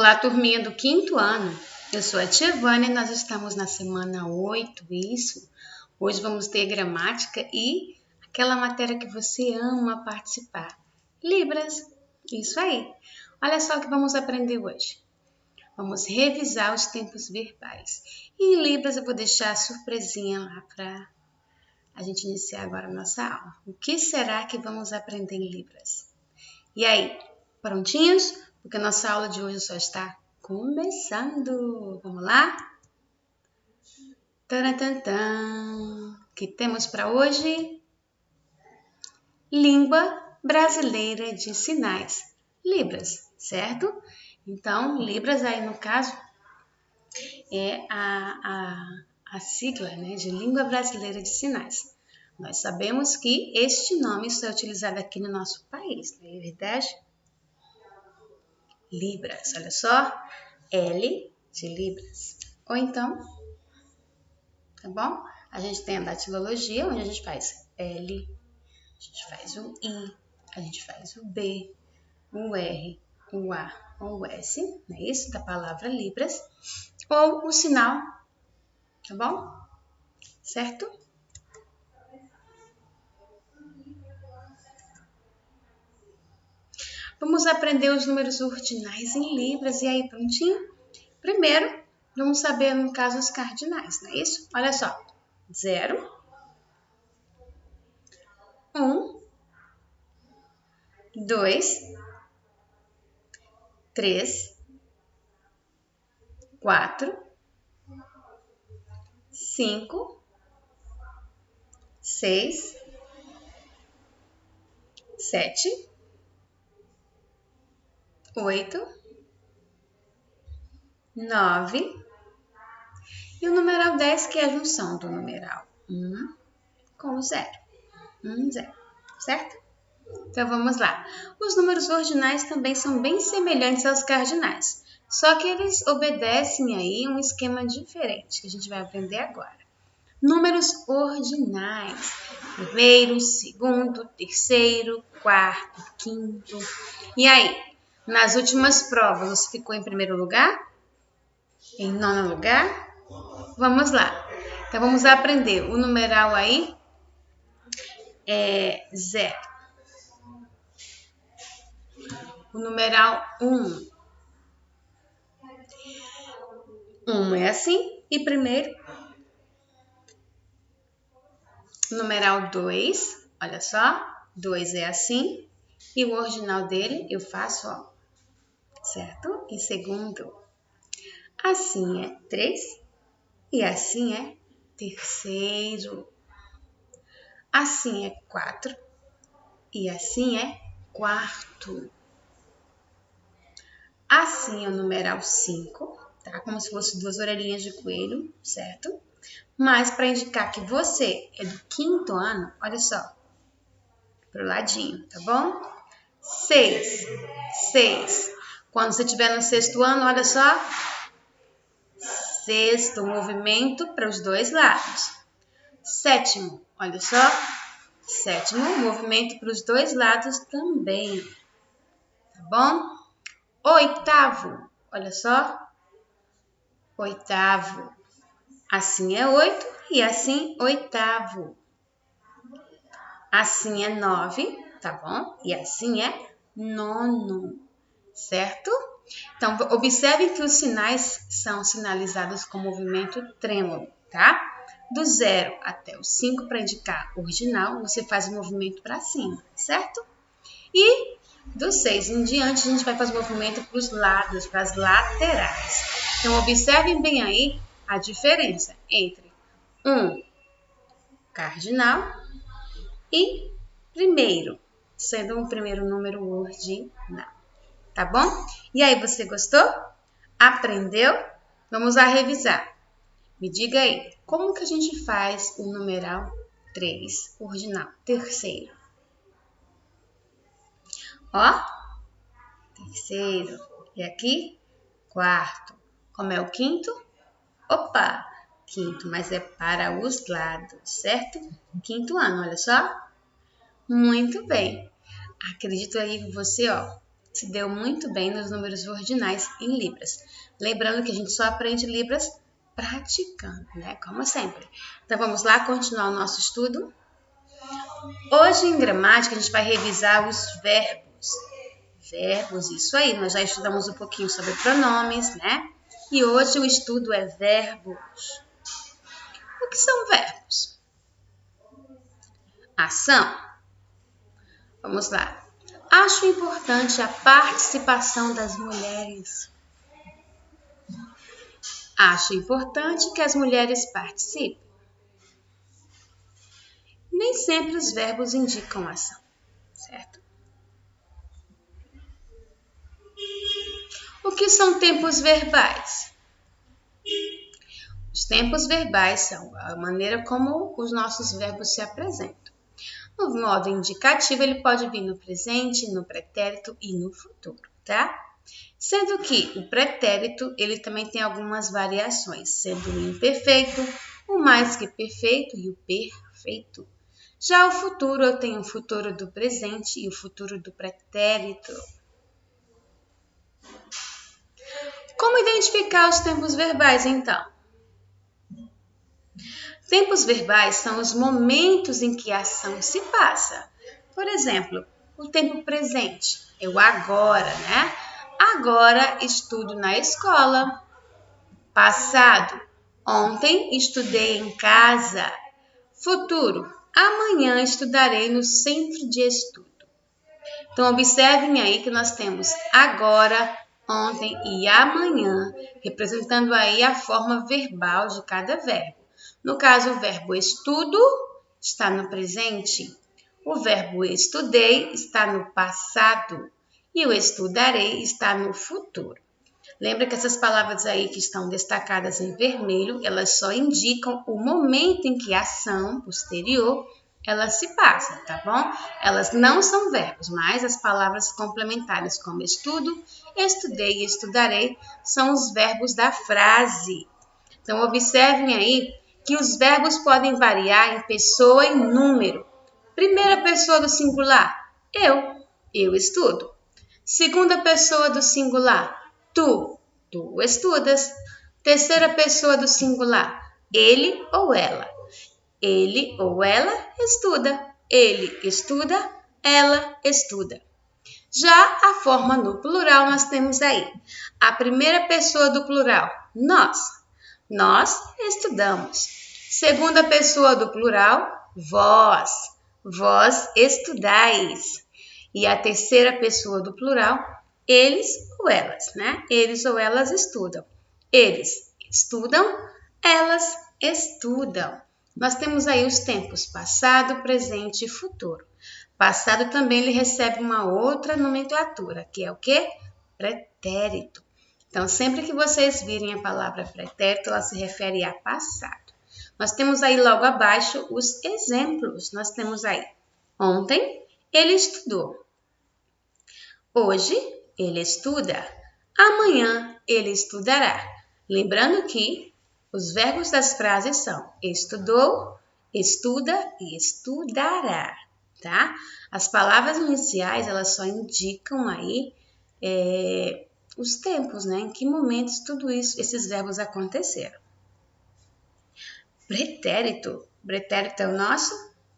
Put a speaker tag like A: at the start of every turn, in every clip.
A: Olá, turminha do 5º ano. Eu sou a tia Vânia e nós estamos na semana 8, isso. Hoje vamos ter gramática e aquela matéria que você ama participar. Libras, isso aí. Olha só o que vamos aprender hoje. Vamos revisar os tempos verbais. E em Libras eu vou deixar a surpresinha lá para a gente iniciar agora a nossa aula. O que será que vamos aprender em Libras? E aí, prontinhos? Porque a nossa aula de hoje só está começando. Vamos lá? Taratantã. O que temos para hoje? Língua brasileira de sinais. Libras, certo? Então, Libras aí no caso é a sigla, né, de Língua Brasileira de Sinais. Nós sabemos que este nome só é utilizado aqui no nosso país, não é verdade? Libras, olha só, L de Libras. Ou então, tá bom? A gente tem a datilologia, onde a gente faz L, a gente faz o I, a gente faz o B, o R, o A ou o S, não é isso? Da palavra Libras. Ou o sinal, tá bom? Certo? Vamos aprender os números ordinais em Libras. E aí, prontinho? Primeiro, vamos saber, no caso, os cardinais, não é isso? Olha só. 0, 1, 2, 3, 4, 5, 6, 7, 8, 9 e o numeral 10, que é a junção do numeral 1 com o 0. 1, 0, certo? Então vamos lá. Os números ordinais também são bem semelhantes aos cardinais, só que eles obedecem aí um esquema diferente que a gente vai aprender agora. Números ordinais: primeiro, segundo, terceiro, quarto, quinto. E aí, nas últimas provas, você ficou em primeiro lugar? Em nono lugar? Vamos lá. Então, vamos aprender. O numeral aí é 0. O numeral 1. 1 é assim. E primeiro, o numeral 2, olha só. 2 é assim. E o ordinal dele eu faço, ó, certo? E segundo, assim é 3 e assim é terceiro. Assim é 4 e assim é quarto. Assim é o numeral 5, tá? Como se fosse 2 orelhinhas de coelho, certo? Mas para indicar que você é do 5º ano, olha só, pro ladinho, tá bom? 6, 6. Quando você estiver no 6º ano, olha só, sexto, movimento para os dois lados. 7º, olha só, 7º, movimento para os dois lados também, tá bom? 8º, olha só, 8º, assim é 8 e assim 8º. Assim é 9, tá bom? E assim é nono, certo? Então, observe que os sinais são sinalizados com movimento trêmulo, tá? Do 0 até o 5 para indicar ordinal, você faz o movimento para cima, certo? E do 6 em diante, a gente vai fazer o movimento para os lados, para as laterais. Então, observem bem aí a diferença entre um cardinal e primeiro, sendo um primeiro número ordinal. Tá bom? E aí, você gostou? Aprendeu? Vamos lá revisar. Me diga aí, como que a gente faz o numeral 3, ordinal, terceiro? Ó, terceiro. E aqui, quarto. Como é o quinto? Opa, quinto, mas é para os lados, certo? 5º ano, olha só. Muito bem. Acredito aí que você, ó, se deu muito bem nos números ordinais em Libras. Lembrando que a gente só aprende Libras praticando, né? Como sempre. Então, vamos lá continuar o nosso estudo. Hoje, em gramática, a gente vai revisar os verbos. Verbos, isso aí. Nós já estudamos um pouquinho sobre pronomes, né? E hoje o estudo é verbos. O que são verbos? Ação. Vamos lá. Acho importante a participação das mulheres. Acho importante que as mulheres participem. Nem sempre os verbos indicam ação, certo? O que são tempos verbais? Os tempos verbais são a maneira como os nossos verbos se apresentam. No modo indicativo, ele pode vir no presente, no pretérito e no futuro, tá? Sendo que o pretérito, ele também tem algumas variações, sendo o imperfeito, o mais que perfeito e o perfeito. Já o futuro, eu tenho o futuro do presente e o futuro do pretérito. Como identificar os tempos verbais, então? Tempos verbais são os momentos em que a ação se passa. Por exemplo, o tempo presente é o agora, né? Agora estudo na escola. Passado, ontem estudei em casa. Futuro, amanhã estudarei no centro de estudo. Então, observem aí que nós temos agora, ontem e amanhã, representando aí a forma verbal de cada verbo. No caso, o verbo estudo está no presente, o verbo estudei está no passado e o estudarei está no futuro. Lembra que essas palavras aí que estão destacadas em vermelho, elas só indicam o momento em que a ação posterior ela se passa, tá bom? Elas não são verbos, mas as palavras complementares como estudo, estudei e estudarei são os verbos da frase. Então, observem aí que os verbos podem variar em pessoa e número. Primeira pessoa do singular, eu estudo. Segunda pessoa do singular, tu estudas. Terceira pessoa do singular, ele ou ela estuda. Ele estuda, ela estuda. Já a forma no plural nós temos aí a primeira pessoa do plural, nós estudamos. Segunda pessoa do plural, vós estudais. E a terceira pessoa do plural, eles ou elas, né? Eles ou elas estudam. Eles estudam, elas estudam. Nós temos aí os tempos passado, presente e futuro. Passado também ele recebe uma outra nomenclatura, que é o quê? Pretérito. Então, sempre que vocês virem a palavra pretérito, ela se refere a passado. Nós temos aí logo abaixo os exemplos. Nós temos aí, ontem ele estudou. Hoje ele estuda. Amanhã ele estudará. Lembrando que os verbos das frases são estudou, estuda e estudará, tá? As palavras iniciais, elas só indicam aí os tempos, né? Em que momentos tudo isso, esses verbos aconteceram. Pretérito é o nosso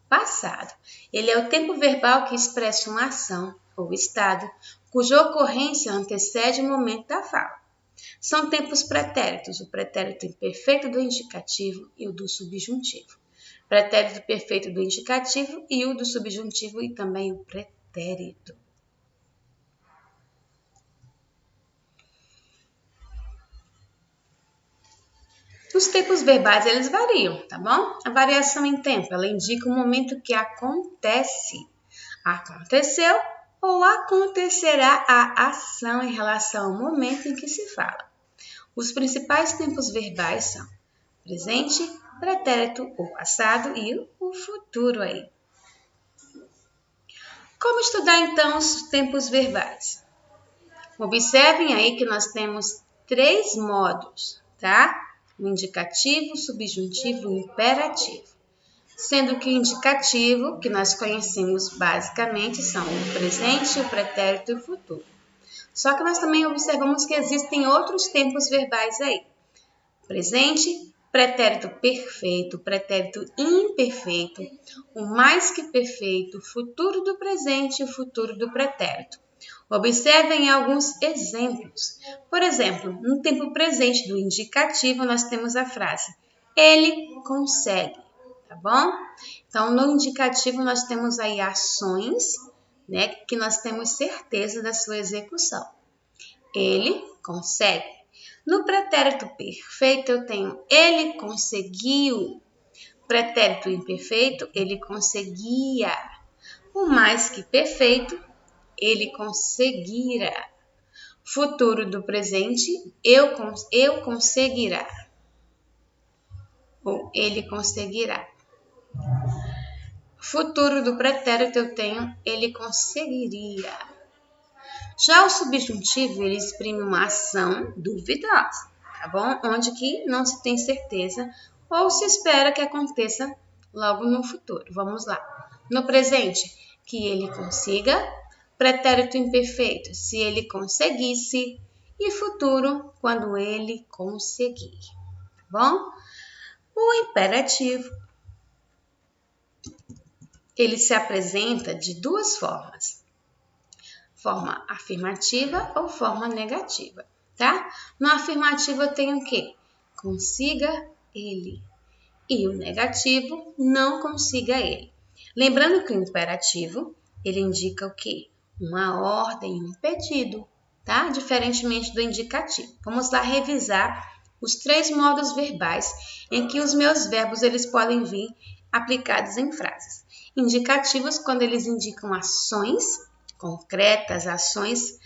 A: passado. Ele é o tempo verbal que expressa uma ação ou estado cuja ocorrência antecede o momento da fala. São tempos pretéritos, o pretérito imperfeito do indicativo e o do subjuntivo. Pretérito perfeito do indicativo e o do subjuntivo e também o pretérito. Os tempos verbais, eles variam, tá bom? A variação em tempo, ela indica o momento que acontece. Aconteceu ou acontecerá a ação em relação ao momento em que se fala. Os principais tempos verbais são presente, pretérito, o passado e o futuro aí. Como estudar então os tempos verbais? Observem aí que nós temos 3 modos, tá? O indicativo, o subjuntivo e o imperativo. Sendo que o indicativo, que nós conhecemos basicamente, são o presente, o pretérito e o futuro. Só que nós também observamos que existem outros tempos verbais aí. Presente, pretérito perfeito, pretérito imperfeito, o mais que perfeito, futuro do presente e o futuro do pretérito. Observem alguns exemplos. Por exemplo, no tempo presente do indicativo, nós temos a frase ele consegue, tá bom? Então, no indicativo, nós temos aí ações, né, que nós temos certeza da sua execução. Ele consegue. No pretérito perfeito, eu tenho ele conseguiu. Pretérito imperfeito, ele conseguia. O mais que perfeito, ele conseguira. Futuro do presente, eu conseguirá. Ou ele conseguirá. Futuro do pretérito, eu tenho ele conseguiria. Já o subjuntivo, ele exprime uma ação duvidosa, tá bom? Onde que não se tem certeza ou se espera que aconteça logo no futuro. Vamos lá. No presente, que ele consiga. Pretérito imperfeito, se ele conseguisse. E futuro, quando ele conseguir, tá bom? O imperativo, ele se apresenta de duas formas. Forma afirmativa ou forma negativa, tá? No afirmativo eu tenho o quê? Consiga ele. E o negativo, não consiga ele. Lembrando que o imperativo, ele indica o quê? Uma ordem, um pedido, tá? Diferentemente do indicativo. Vamos lá revisar os 3 modos verbais em que os meus verbos eles podem vir aplicados em frases. Indicativos, quando eles indicam ações concretas, ações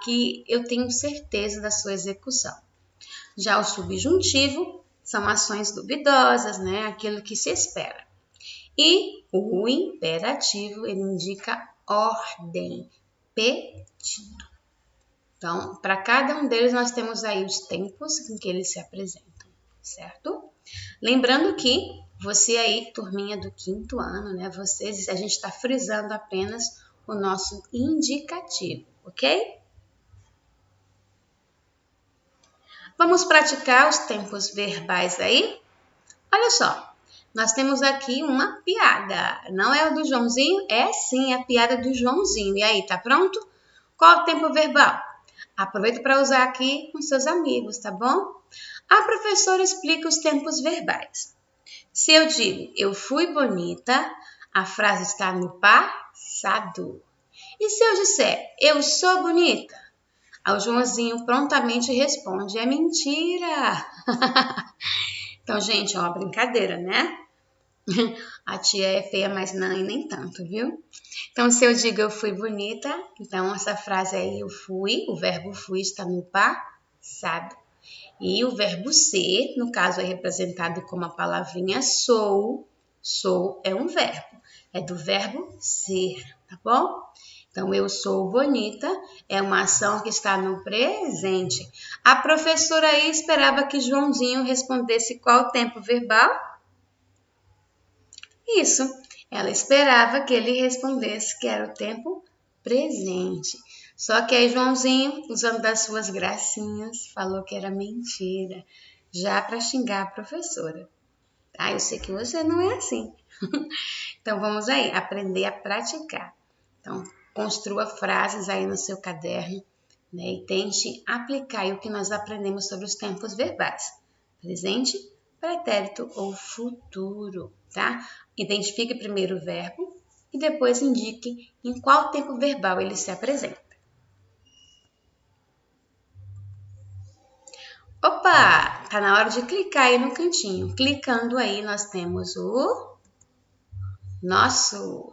A: que eu tenho certeza da sua execução. Já o subjuntivo são ações duvidosas, né? Aquilo que se espera. E o imperativo, ele indica ordem, pedido. Então, para cada um deles, nós temos aí os tempos em que eles se apresentam, certo? Lembrando que você aí, turminha do 5º ano, né? A gente está frisando apenas o nosso indicativo, ok? Vamos praticar os tempos verbais aí? Olha só, nós temos aqui uma piada. Não é o do Joãozinho? É sim, é a piada do Joãozinho. E aí, tá pronto? Qual o tempo verbal? Aproveita para usar aqui com seus amigos, tá bom? A professora explica os tempos verbais. Se eu digo, eu fui bonita, a frase está no passado. E se eu disser, eu sou bonita? O Joãozinho prontamente responde, é mentira. Então, gente, é uma brincadeira, né? A tia é feia, mas não, e nem tanto, viu? Então, se eu digo eu fui bonita, então essa frase aí, eu fui, o verbo fui está no passado. E o verbo ser, no caso é representado como a palavrinha sou. Sou é um verbo, é do verbo ser, tá bom? Então, eu sou bonita é uma ação que está no presente. A professora aí esperava que Joãozinho respondesse qual o tempo verbal? Isso, ela esperava que ele respondesse que era o tempo presente. Só que aí Joãozinho, usando das suas gracinhas, falou que era mentira, já para xingar a professora. Ah, eu sei que você não é assim. Então, vamos aí, aprender a praticar. Então, construa frases aí no seu caderno, né, e tente aplicar aí o que nós aprendemos sobre os tempos verbais. Presente, pretérito ou futuro, tá? Identifique primeiro o verbo e depois indique em qual tempo verbal ele se apresenta. Opa! Tá na hora de clicar aí no cantinho. Clicando aí, nós temos o nosso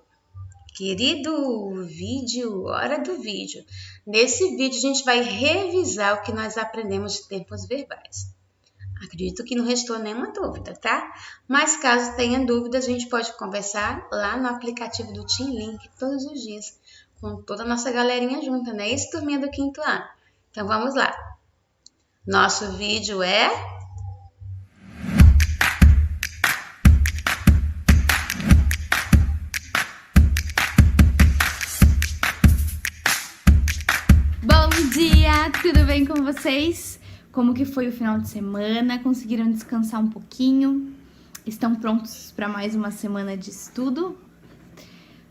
A: querido vídeo, hora do vídeo. Nesse vídeo, a gente vai revisar o que nós aprendemos de tempos verbais. Acredito que não restou nenhuma dúvida, tá? Mas caso tenha dúvidas, a gente pode conversar lá no aplicativo do Team Link todos os dias, com toda a nossa galerinha junta, né? Isso, turminha do 5º ano. Então, vamos lá. Nosso vídeo é...
B: Bom Olá, tudo bem com vocês? Como que foi o final de semana? Conseguiram descansar um pouquinho? Estão prontos para mais uma semana de estudo?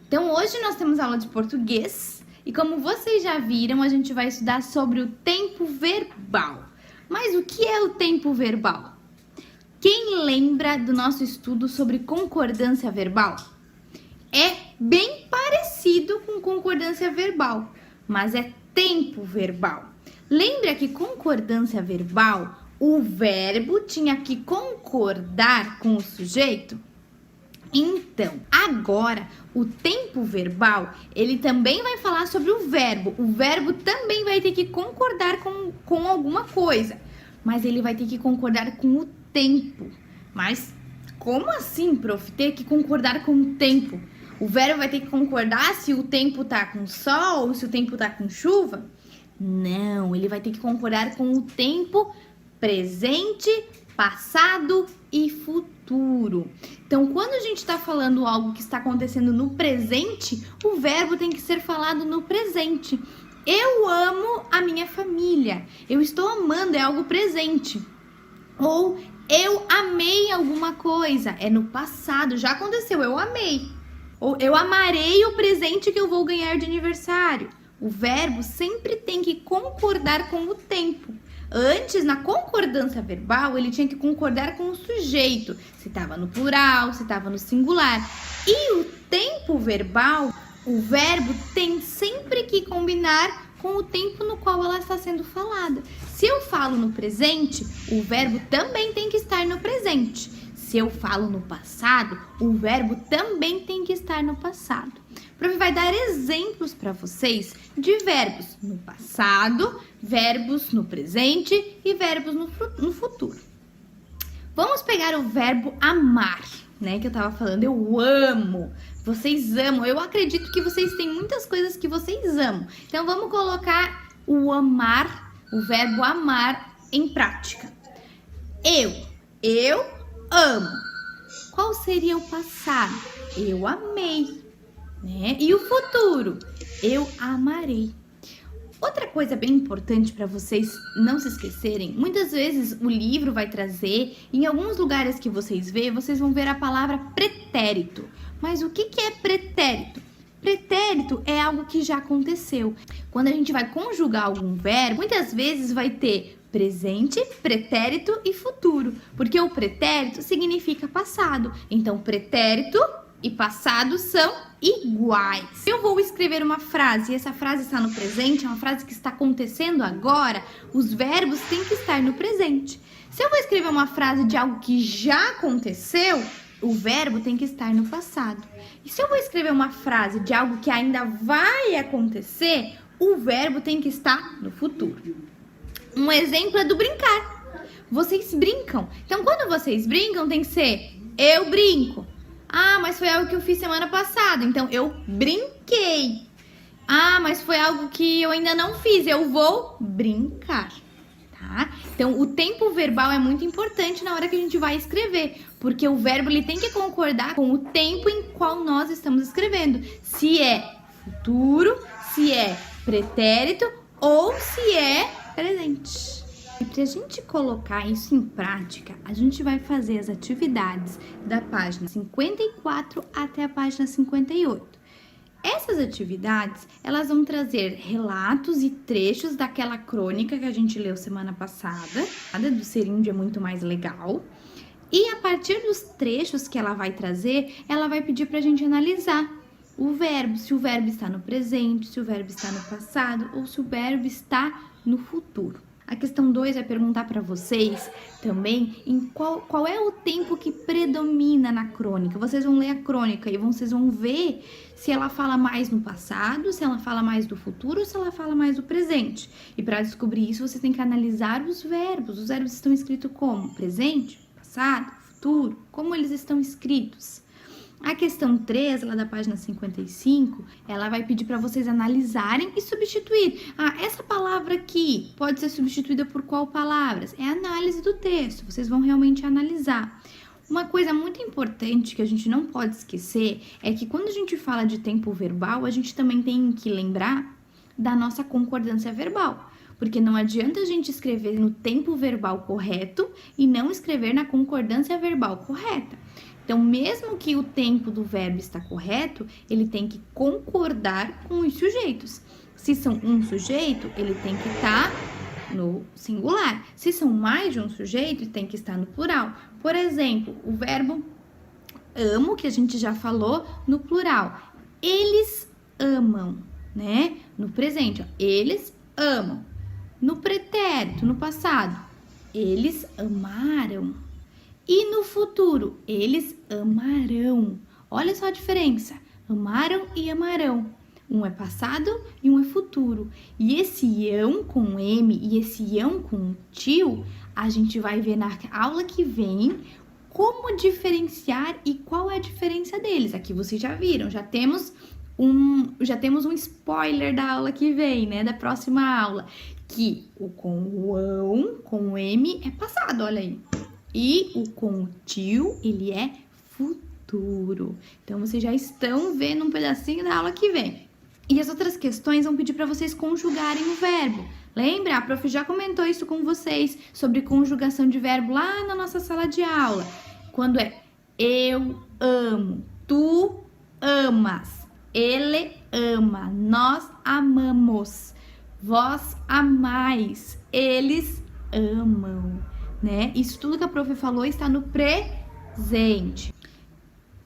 B: Então hoje nós temos aula de português e como vocês já viram, a gente vai estudar sobre o tempo verbal. Mas o que é o tempo verbal? Quem lembra do nosso estudo sobre concordância verbal? É bem parecido com concordância verbal, mas é tempo verbal. Lembra que concordância verbal, o verbo tinha que concordar com o sujeito? Então, agora, o tempo verbal, ele também vai falar sobre o verbo. O verbo também vai ter que concordar com alguma coisa, mas ele vai ter que concordar com o tempo. Mas como assim, prof? Ter que concordar com o tempo? O verbo vai ter que concordar se o tempo tá com sol ou se o tempo tá com chuva? Não, ele vai ter que concordar com o tempo presente, passado e futuro. Então, quando a gente está falando algo que está acontecendo no presente, o verbo tem que ser falado no presente. Eu amo a minha família. Eu estou amando, é algo presente. Ou eu amei alguma coisa, é no passado, já aconteceu, eu amei. Ou eu amarei o presente que eu vou ganhar de aniversário. O verbo sempre tem que concordar com o tempo. Antes, na concordância verbal, ele tinha que concordar com o sujeito. Se estava no plural, se estava no singular. E o tempo verbal, o verbo tem sempre que combinar com o tempo no qual ela está sendo falada. Se eu falo no presente, o verbo também tem que estar no presente. Se eu falo no passado, o verbo também tem que estar no passado. O prof vai dar exemplos para vocês de verbos no passado, verbos no presente e verbos no futuro. Vamos pegar o verbo amar, né? Que eu tava falando, eu amo. Vocês amam. Eu acredito que vocês têm muitas coisas que vocês amam. Então vamos colocar o amar, o verbo amar em prática. Eu amo. Qual seria o passado? Eu amei, né? E o futuro? Eu amarei. Outra coisa bem importante para vocês não se esquecerem, muitas vezes o livro vai trazer, em alguns lugares que vocês vão ver a palavra pretérito. Mas o que é pretérito? Pretérito é algo que já aconteceu. Quando a gente vai conjugar algum verbo, muitas vezes vai ter presente, pretérito e futuro, porque o pretérito significa passado. Então, pretérito e passado são iguais. Eu vou escrever uma frase e essa frase está no presente, é uma frase que está acontecendo agora, os verbos têm que estar no presente. Se eu vou escrever uma frase de algo que já aconteceu, o verbo tem que estar no passado. E se eu vou escrever uma frase de algo que ainda vai acontecer, o verbo tem que estar no futuro. Um exemplo é do brincar. Vocês brincam. Então, quando vocês brincam, tem que ser eu brinco. Ah, mas foi algo que eu fiz semana passada, então eu brinquei. Ah, mas foi algo que eu ainda não fiz, eu vou brincar, tá? Então, o tempo verbal é muito importante na hora que a gente vai escrever, porque o verbo ele tem que concordar com o tempo em qual nós estamos escrevendo. Se é futuro, se é pretérito ou se é presente. E para a gente colocar isso em prática, a gente vai fazer as atividades da página 54 até a página 58. Essas atividades, elas vão trazer relatos e trechos daquela crônica que a gente leu semana passada, a do Ser Índio é muito mais legal. E a partir dos trechos que ela vai trazer, ela vai pedir para a gente analisar o verbo, se o verbo está no presente, se o verbo está no passado ou se o verbo está no futuro. A questão 2 vai perguntar para vocês também em qual é o tempo que predomina na crônica. Vocês vão ler a crônica e vocês vão ver se ela fala mais no passado, se ela fala mais do futuro ou se ela fala mais do presente. E para descobrir isso, você tem que analisar os verbos. Os verbos estão escritos como? Presente, passado, futuro? Como eles estão escritos? A questão 3, lá da página 55, ela vai pedir para vocês analisarem e substituir. Ah, essa palavra aqui pode ser substituída por qual palavras? É a análise do texto, vocês vão realmente analisar. Uma coisa muito importante que a gente não pode esquecer é que quando a gente fala de tempo verbal, a gente também tem que lembrar da nossa concordância verbal. Porque não adianta a gente escrever no tempo verbal correto e não escrever na concordância verbal correta. Então, mesmo que o tempo do verbo está correto, ele tem que concordar com os sujeitos. Se são um sujeito, ele tem que estar no singular. Se são mais de um sujeito, tem que estar no plural. Por exemplo, o verbo amo, que a gente já falou, no plural. Eles amam, né? No presente, ó, eles amam. No pretérito, no passado, eles amaram. E no futuro, eles amarão. Olha só a diferença. Amaram e amarão. Um é passado e um é futuro. E esse ão com M e esse ão com tio, a gente vai ver na aula que vem como diferenciar e qual é a diferença deles. Aqui vocês já viram, já temos um spoiler da aula que vem, né? Da próxima aula. Que o com o ão, com o M, é passado, olha aí. E o com o tio, ele é futuro. Então, vocês já estão vendo um pedacinho da aula que vem. E as outras questões vão pedir para vocês conjugarem o verbo. Lembra? A prof já comentou isso com vocês sobre conjugação de verbo lá na nossa sala de aula. Quando é eu amo, tu amas, ele ama, nós amamos, vós amais, eles amam. Né? Isso tudo que a prof falou está no presente.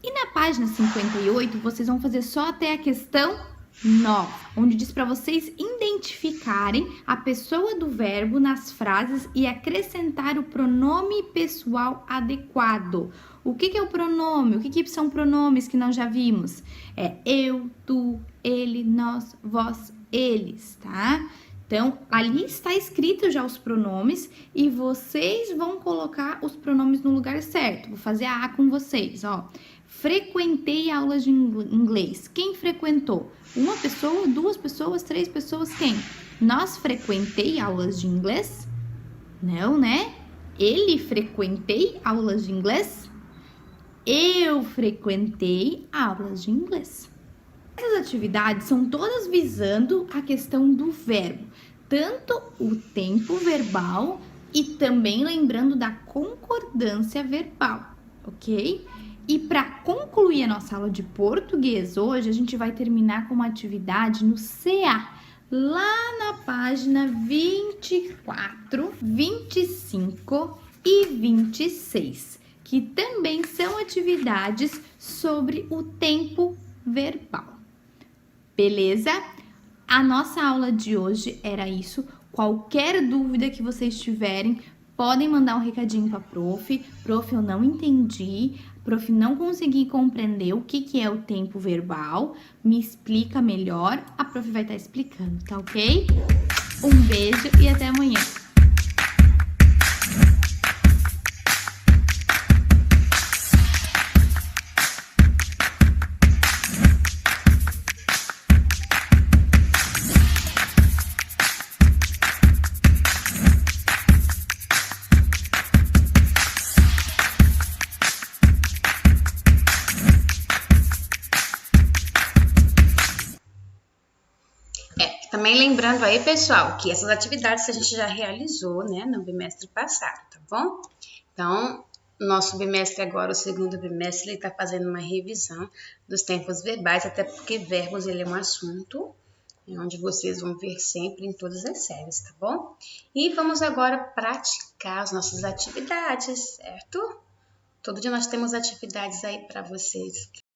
B: E na página 58, vocês vão fazer só até a questão 9, onde diz para vocês identificarem a pessoa do verbo nas frases e acrescentar o pronome pessoal adequado. O que é o pronome? O que são pronomes que nós já vimos? É eu, tu, ele, nós, vós, eles, tá? Então, ali está escrito já os pronomes e vocês vão colocar os pronomes no lugar certo. Vou fazer a com vocês, ó. Frequentei aulas de inglês. Quem frequentou? Uma pessoa, duas pessoas, três pessoas, quem? Nós frequentei aulas de inglês? Não, né? Ele frequentei aulas de inglês? Eu frequentei aulas de inglês. Essas atividades são todas visando a questão do verbo, tanto o tempo verbal e também lembrando da concordância verbal, ok? E para concluir a nossa aula de português hoje, a gente vai terminar com uma atividade no CA, lá na página 24, 25 e 26, que também são atividades sobre o tempo verbal. Beleza? A nossa aula de hoje era isso. Qualquer dúvida que vocês tiverem, podem mandar um recadinho para a prof. Prof, eu não entendi. Prof, não consegui compreender o que é o tempo verbal. Me explica melhor. A prof vai estar explicando, tá ok? Um beijo e até amanhã.
A: Também lembrando aí, pessoal, que essas atividades a gente já realizou, né, no bimestre passado, tá bom? Então, nosso bimestre agora, o segundo bimestre, ele tá fazendo uma revisão dos tempos verbais, até porque verbos, ele é um assunto onde vocês vão ver sempre em todas as séries, tá bom? E vamos agora praticar as nossas atividades, certo? Todo dia nós temos atividades aí para vocês